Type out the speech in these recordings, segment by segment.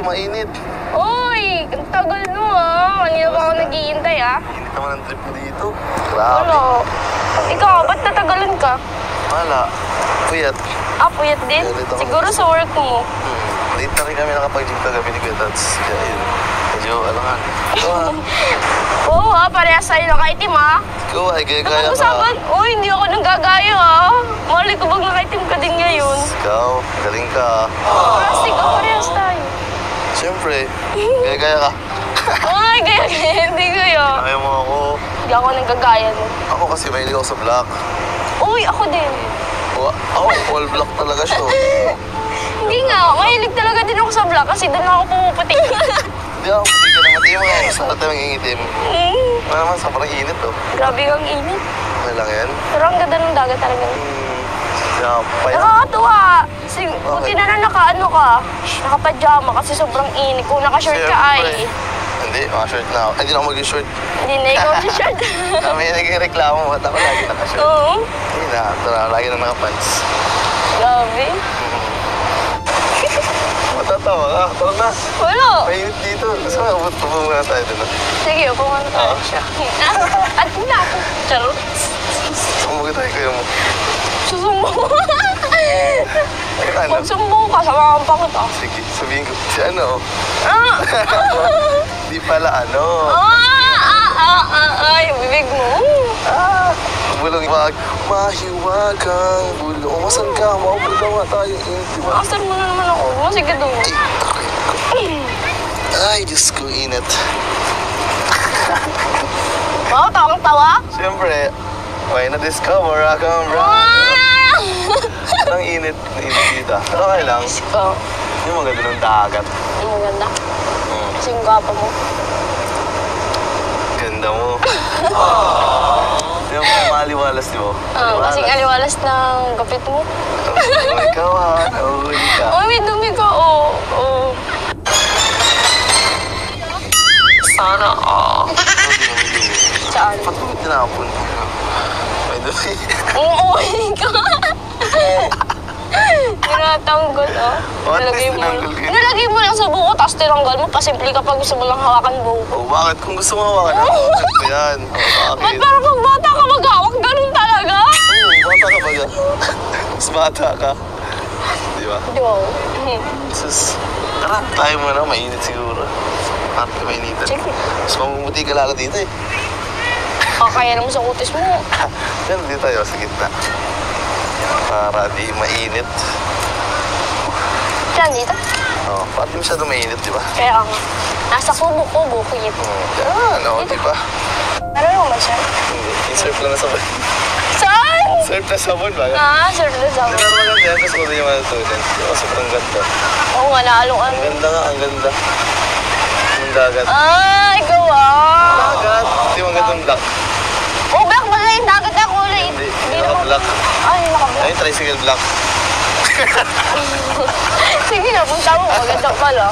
mainit. Uy, ang tagal mo ah. Kanina pa ako naghihintay ah. Init naman ang trip mo dito. Grabe. Ano? Ikaw, ba't natagalan ka? Wala. Puyat. Ah, puyat din? Puyat ako. Siguro sa work mo. Late na rin kami nakapag-gym kagabi ni Kuya Tats. Kaya yun. Medyo alangan. Oo ha, parehas tayo nakaitim ha. Ikaw ay gaya-gaya ka. Napag-usapan, uy, hindi ako nanggagaya ha. Mali ko bang nakaitim ka din ngayon? Ikaw, galing ka. Plastic, parehas tayo. Siyempre, gaya-gaya ka. Ay, gaya-gaya, hindi kaya. Kaya mo ako. Hindi ako nanggagaya no. Ako kasi mahilig ako sa black. Uy, ako din. Ako, all black talaga siya. Hindi nga, mahilig talaga din ako sa black kasi doon ako pumuputi. Hindi ako puti ka naman. Tingin mo nga, sa natin ang ingitim. Wala naman, sobrang init oh. Grabe kang init. Okay lang yan. Pero ang ganda ng dagat talaga. Paya. Nakakatuwa. Buti na naka-ano ka. Naka-pajama kasi sobrang init. Kung naka-short ka ay. Hindi, short na ako. Hindi na ako mag-short. Hindi na ikaw mag-short. May nagreklamo mo at ako lagi naka-short. Oo. Hindi na, lagi na naka-pants. Grabe. Matatawa ka, tawag na. Wala. Mainit dito. Gusto mo, upo muna tayo dito. Sige, upo muna tayo. At na ako. Charot. Sumugod tayo kayo mo. Susumbong. Ano? Magsumbong ka, samahan pa kita. Sige, sabihin ko. Si ano? Ah! Di pala ano. Yung bibig mo. Bulong wag, mahiwagang bulong. Masan ka? Maubulong nga tayo. Di ba? Asan mo na naman ako? Sige doon. Ay, Diyos ko, init. Wow, tawang-tawa? Siyempre, may na-discover akong ang init dito. Pero okay lang. Oo. Yung maganda ng dagat. Ang maganda. Kasi yung gapa mo. Ganda mo. Yung maliwalas, di ba? Kasing aliwalas ng gapit mo. Ikaw ha, nahuli ka. Oh, may dumi ka. Oo. Sana Saan? Patulog na ako. May dumi. Oo, ka. Tinatanggol, oh. Nalagay mo lang sa buko, tapos tinanggal mo. Pasimple kapag gusto mo lang hawakan buko. Oh, bakit? Kung gusto mo hawakan ako, gusto yan. Oh, Ba't bakit? parang pag bata ka maghawak, ganun talaga? Bata ka ba yan? Mas bata ka. Di ba? Wow. Sus, tara, tayo muna. Mainit siguro. Parang mainitan. Sige. Mas mamumuti ka lalo dito eh. Kaya naman sa kutis mo. Yan, dito tayo sa gitna. Para di mainit. Diyan, dito. Oh, parang masyado mainit, di ba? Kaya nga. Nasa kubo-kubo, kuyip. Yan, oh, di ba? Ano naman siya? Hindi, surf lang na sabon. Saan? Surf na sabon ba? Sir, na sa Pero maganda yan, kasi ko din yung mga students. Di ba, sobrang ganda. Oo nga, naalong Ang ganda nga, ang ganda. Ang dagat. Ikaw ah. Dagat. Di ba ang gandang black? Oh, black ba na yung dagat na kulay? Hindi, naka-black. Naka-black. Ay, tricycle black. Sige na, punta mo. Maganda pala.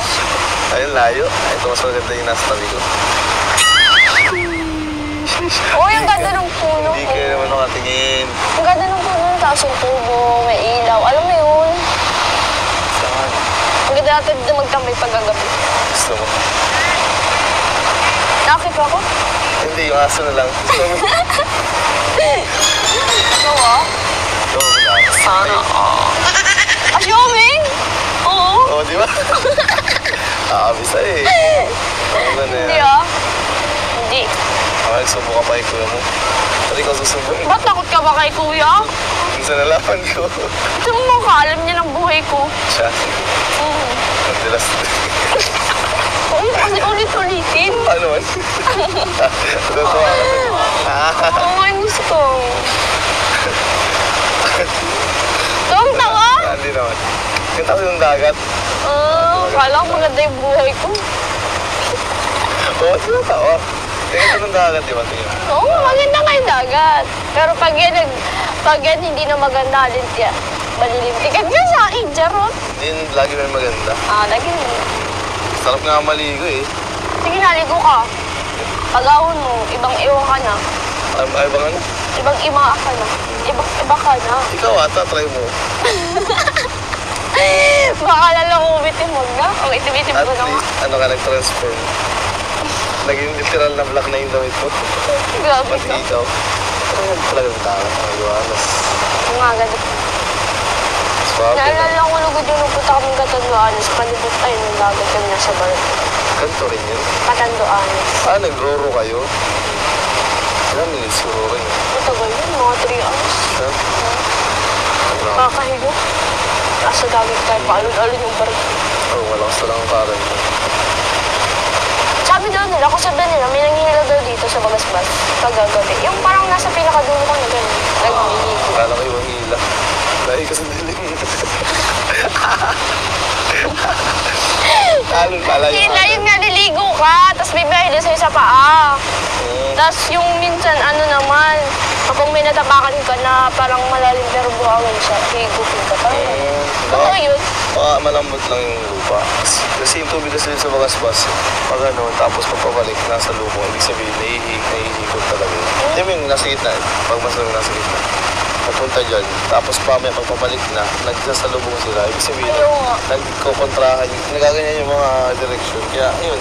Ayun, layo. Ito mas maganda yung nasa tabi ko. Yung ganda ng puno. Hindi kayo naman nakatingin. Ang ganda ng puno, tapos yung tubo, may ilaw. Alam mo yun? Saan? Ang ganda natin dito magtambay pagkagabi. Gusto mo? Nakakip ako? Hindi, yung aso na lang. Gusto mo? Ikaw ah? Ito, mag-aso. Sana Assuming? Oo. Oo, di ba? Nakakabisa eh. Ano ba na yan? Hindi ah. Hindi. Ay, subo ka pa kay kuya mo. Pati ikaw susubo. Ba't takot ka ba kay kuya? Yung sa nalaman ko. Ito mo ka, alam niya ng buhay ko. Siya, sige. Madalas. Kasi ulit-ulitin. Ano man? Totoo. Ay, miss ko. Tawa? Hindi naman. Yung tabi ng dagat. Kala ko maganda yung buhay ko. Oo, sino tawa? Tingnan ng dagat, di ba? Tingnan. Oo, maganda nga yung dagat. Pero pag yan hindi na maganda, malilintikan ka sa akin, Jarot. Hindi, lagi may maganda. Lagi mo. Sarap nga maligo eh. Sige, naligo ka. Pag-ahon mo, ibang-iwa ka na. Ay, bang ano? Ibang-iba ka na. Ibang-iba ka na. Ikaw ata, try mo. Baka lang umitim mo na. O itim-itim At ko na. least, ano ka nag-transform. Naging literal na black na yung damit mo. Grabe Pati ka. ikaw. Talagang talagang tama ang liwanas. Ang nga ganda. Swabe na. Naalala ko lugod yung nagpunta kami Katanduanes. Palibot tayo ng dagat kami nasa barat. Ganito rin yun. Katanduanes. Nagroro kayo? Ilang minutes siguro rin. Matagal yun, mga 3 hours. Ha? Ano? Kakahigo. Nasa dagat tayo, paalon-alon yung barat. Oh, walang salang parang. Sabi daw nila, kung sabi nila, may nanghihila daw dito sa Bagasbas pagkagabi. Yung parang nasa pinakadulo ko na gano'n. Nagmiligo. Akala ko yung hila. Dahil kasi dilim. Alon pala yung Hila yung naliligo ka, tapos may bahida sa'yo sa paa. Tapos yung minsan, ano naman, kapag may natapakan ka na parang malalim pero buhawan siya, higupin ka pa. Totoo yun. Baka malambot lang yung lupa. Kasi yung tubig kasi sa Bagasbas, pag ano, tapos pagpabalik, nasa lupa, ibig sabihin, nahihigop talaga. Hindi mo yung nasa gitna, pag masalang nasa gitna. Papunta dyan, tapos pamaya pagpabalik na, nagsasalubong sila. Ibig sabihin, Oo nga. nagkokontrahan, nagaganyan yung mga direksyon. Kaya, yun,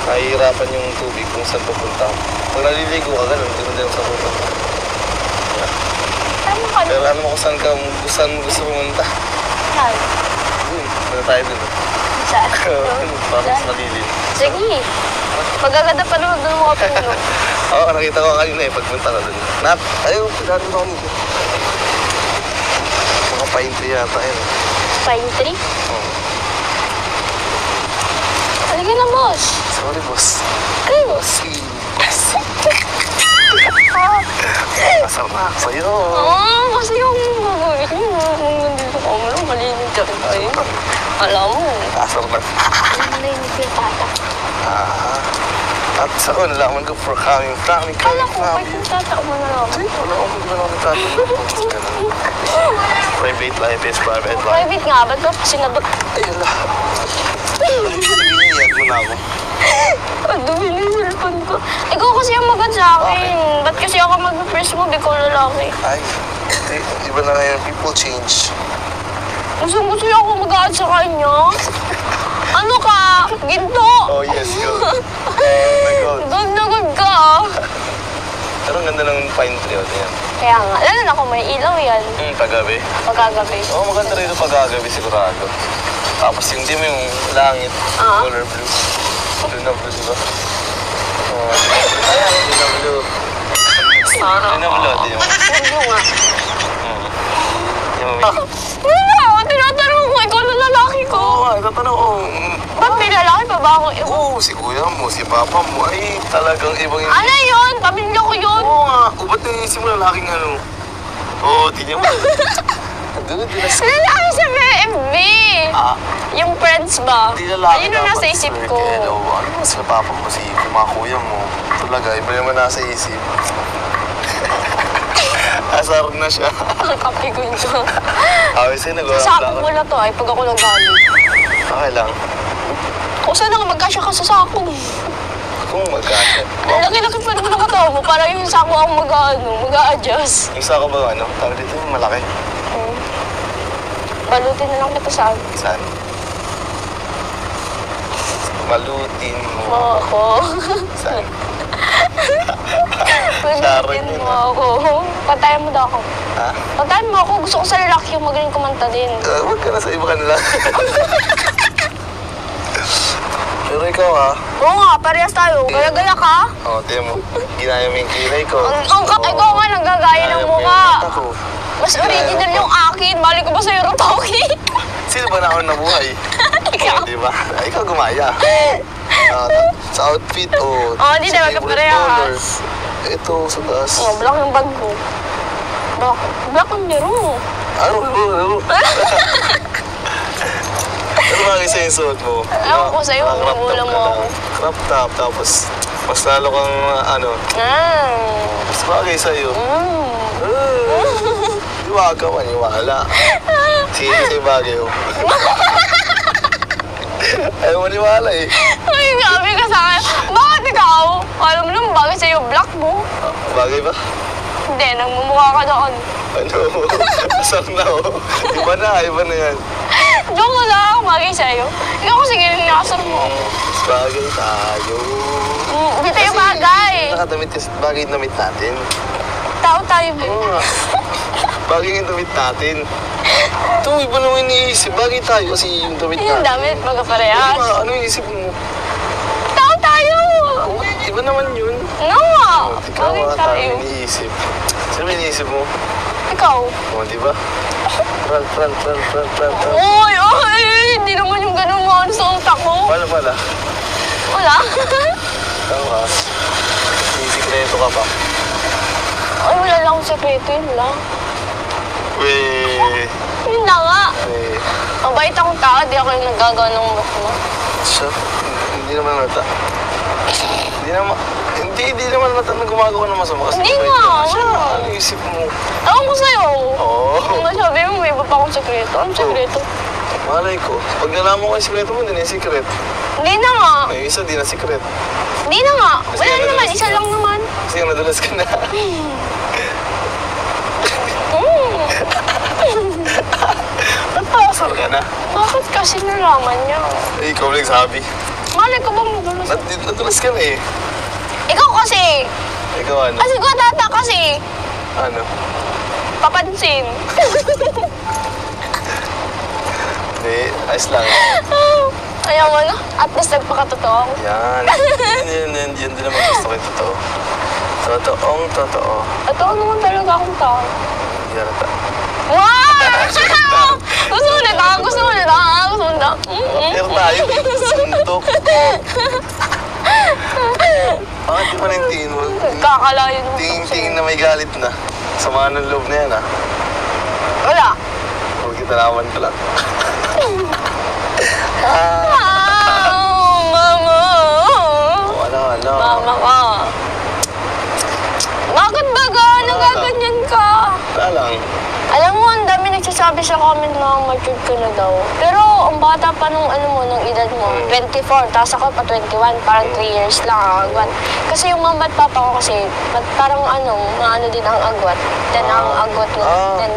nahihirapan yung tubig kung saan pupunta. Pag naliligo ka, ganun, hindi mo din sa pupunta. Tama ka Pero na. alam mo kung saan mo gusto pumunta. Saan? Ano tayo dun? Saan? Parang mas malilim. Sige. Magaganda pa naman doon mga puno. Oo, nakita ko kanina pagpunta ka dun. Ayaw, pagkari mo kami. Mga pine tree yata yun. Pine tree? Oo. Halika na, boss. Sorry, boss. Ay, boss. Asar na ako sa'yo. Oo, kasi yung gagawin ko, kung nandito ka mo lang, malinig ka rin tayo. Alam mo. Asar na. Nalinig yung tata. At sa ko, nalaman ko for coming from. Kala ko, kahit yung tata mo na lang. Wala akong magmanaw ng tayo. Private life is private life. Private nga, ba't ba sinabot? Ay, hala. Siniyag mo na ako. Ang dumi na yung cellphone ko. Ikaw kasi ang magad sa akin. Ba't kasi ako mag-first move, ikaw lalaki? Ay, iba na ngayon. People change. Gusto niya ako mag-aad sa kanya. Ano ka? Ginto? Oh, yes, go. Oh my God. Good na good ka ah. Pero ang ganda ng pine tree. Yan. Kaya nga, lalo na kung may ilaw yan. Paggabi. Pagkagabi. Oo, maganda rin yung pagkagabi sigurado. Tapos yung dim yung langit, color blue. Blue na blue, diba? Oh, ayan, blue na blue. Blue na blue, di mo. Huwag mo nga. Yung Wala, tinatanong ko, ikaw na lalaki ko. Oo, tatanong ko. Ba't may lalaki pa ba ako? Oo, si kuya mo, si papa mo, ay talagang ibang Ano yun? Pamilya ko yun. Oo nga, ba't naisip mo lalaking ano? Oo, tingnan mo. Doon, dinas. Lalaki sa FB. Yung friends ba? Di lalaki Ayun ang nasa isip ko. Hello, ano mo sila papa mo, si mga kuya mo. Talaga, iba naman nasa isip. Asar na siya. Ang kape ko ito. Awis ay nagawa Sasakong ko na to ay pag ako nagalit. Okay lang. O sana nga magkasya ka sa sakong. Kung magkasya. Ang laki-laki pa naman ang katawan mo para yung sako ang mag-a-adjust. Yung sako ba ano? Tawag dito yung malaki. Balutin na lang kita saan. Saan? Malutin mo. Mo ako. Saan? Balutin mo ako. Pantayan mo daw ako. Ha? Pantayan mo ako. Gusto ko sa lalaki yung magaling kumanta din. Huwag ka na sa iba ka na lang. Pero ikaw ha? Oo nga, parehas tayo. Gala-gala ka. Oo, tiyan mo. Ginaya mo yung kilay ko. Ikaw nga nanggagaya ng mukha. Mata ko. Mas original yung akin. Balik ko ba sa'yo Rotoki? Sino ba na ako nabuhay? Ikaw. Di ba? Ikaw gumaya. Sa outfit o Oo, di sa naman favorite kaparehas. color. Ito, sa taas. Oh, black yung bag ko. Black ang laro. Ano? Ano ba kasi yung suot mo? Ewan ko sa'yo, Crop top magulang ka mo ako. lang. Crop top, tapos mas lalo kang ano, mas bagay sa'yo. Iwag ka maniwala. Sige sa'yo bagay oh. Ayaw maniwala eh. Ay, grabe ka sa akin. Bakit ikaw? Alam mo naman bagay sa'yo, black mo. Bagay ba? Hindi, nagmumukha ka doon. Ano? Asar na oh. Iba na yan. Joke lang, bagay sa'yo. Ikaw kasi ganyan nakasar mo. Mas bagay tayo. Hindi tayo bagay. Nakadamit kasi bagay yung damit natin. Tao tayo, babe. Oo nga. Bagay yung damit natin. Ito, iba naman iniisip. Bagay tayo kasi yung damit Yung natin. damit, magkaparehas. Ano yung isip mo? Tao tayo! Oo, iba naman yun. No! Ikaw Bagay mga tao tayo. iniisip. Sino ba iniisip mo? Ikaw. Oo, di ba? Pran. Uy, hindi naman yung ganun mo sa utak ko. Paano pala? Wala. Tama. May sikreto ka pa. Ay, wala lang akong sekreto, yun lang. Weh. Yun na nga. Eh, Mabait akong tao, di ako yung nagagawa ng mo. siya. Hindi naman nata. Hindi naman nata na gumagawa ng masama. Kasi Hindi mabait nga, naman siya. wala. Ano yung isip mo? Ewan ko sa'yo. Oo. Kung masabi mo, may iba pa akong sekreto. Anong sekreto? Malay ko. Pag nalaman ko yung sikreto mo, hindi na yung secret. Hindi na nga. May isa, di na secret. Hindi na nga. Kasi Wala ano, naman, dalas isa ka. lang naman. Kasi yung nadulas ka na. Asal ka na. Bakit kasi nalaman niya? Eh, ikaw lang sabi. Malay ko bang nadulas? Nadulas ka na eh. Ikaw kasi. Ikaw ano? Kasi ko tata kasi. Ano? Papansin. Hindi, ayos lang. Ayaw mo na? At least nagpakatotoo ako. Yan. Yan din naman gusto ko yung totoo. Totoong totoo. Totoo naman talaga akong tao. Yan ata. Wow! Gusto mo na ta? Gusto mo na ta? Gusto mo na ta? Pero tayo, suntok. Bakit di pa na yung tingin mo? Kakalayo naman. Tingin na may galit na. Sama ng loob na yan, ha? Wala. Huwag kita naman ka lang. Mama! Ano? Mama ka. Bakit ba ga? Nagaganyan ka? Wala lang. Alam mo, ang dami nagsasabi sa comment na matured ka na daw. Pero ang bata pa nung nung edad mo, 24, tapos ako pa 21, parang 3 years lang ang agwat. Kasi yung mama at papa ko kasi, parang maano din ang agwat. Then ang agwat ng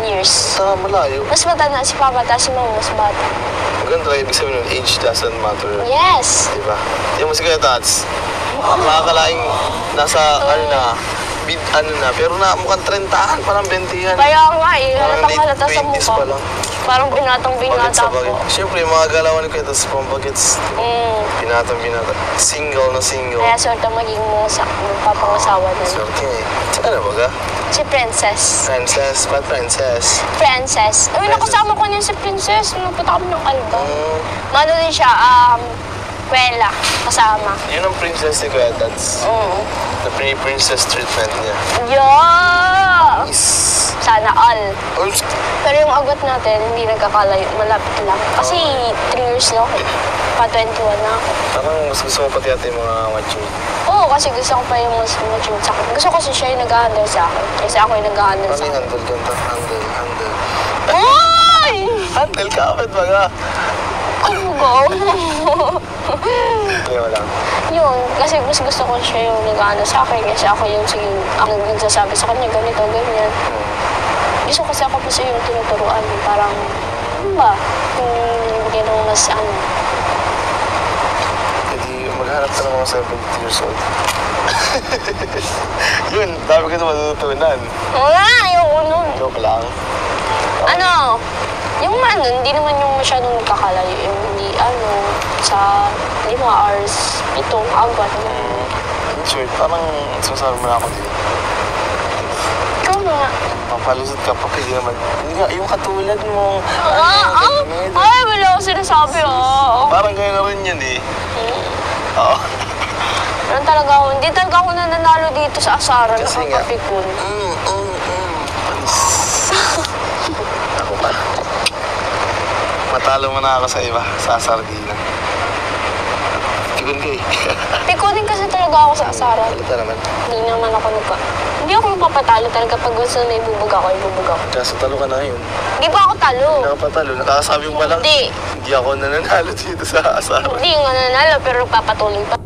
10 years. Sa malayo. Mas matanda si papa, tapos si mama mas bata. Maganda kayo, ibig sabihin nun, age doesn't matter. Yes! Diba? Yung mas kaya tats, makakalaing nasa, pero na mukhang 30-an, parang 20-an. Kaya nga eh, Parang halatang late halata sa 20s mukha. pa lang. Parang binatang binata ko. Siyempre, yung mga galawan ko, tapos pambagets, Mm. binata. Single na single. Kaya swerte maging magpapangasawa na. Swerte eh. Ano ba ka? Si Princess. Princess, ba't princess? Princess. Uy, nakasama ko niya si Princess. Napunta kami ng Alba. Mm, Mano din siya, Kwela, kasama. yun ang princess ni Kuya Tats. The pre-princess treatment niya. Yeah! Is... Sana all. Oops. Pero yung agwat natin, hindi nagkakalayo. Malapit lang. Kasi 3 years na ako. Pa 21 na ako. Parang mas gusto mo pati ata yung mga mature. Oo, kasi gusto ko pa yung mas mature sa akin. Gusto ko kasi siya yung nag-handle sa akin. Kasi ako yung nag-handle Paano sa yung akin. handle ganda? Handle. Uy! Handle ka, ba't ba ka? Ano ba? Kaya wala. Yun, kasi mas gusto ko siya yung nag-ano sa akin. Kasi ako yung ang nagsasabi sa kanya, ganito, ganyan. Gusto kasi ako pa siya yung tinuturuan. Parang, ano ba? Yung bigyan ng mas Hindi, maghanap ka ng mga 70 years old. Yun, dami ka na matutunan. Wala, ayoko nun. Joke lang. Yung hindi naman yung masyadong nagkakalayo. Yung hindi, sa 5 hours, itong agwat. Sure, parang susasabi mo na ako dito. Ikaw nga. Papalusot ka pa, hindi naman. Hindi nga, yung katulad mo. Ay, wala ako sinasabi, Parang gano'n na rin yun eh. Oo. Ano talaga ako, hindi talaga ako nananalo dito sa asaran. Kasi nga. Nakakapikon. Panis. Ako pa. Matalo mo na ako sa iba, sa sardina. Tikon ka eh. Pikunin kasi talaga ako sa asaran. Halita naman. Hindi ako magpapatalo talaga pag gusto na ibubog ako. Kaso talo ka na yun. Hindi pa ako talo. Hindi ka pa talo. Nakakasabi mo pa lang. Hindi. Hindi ako nananalo dito sa asaran. Hindi nga nanalo pero papatuloy pa.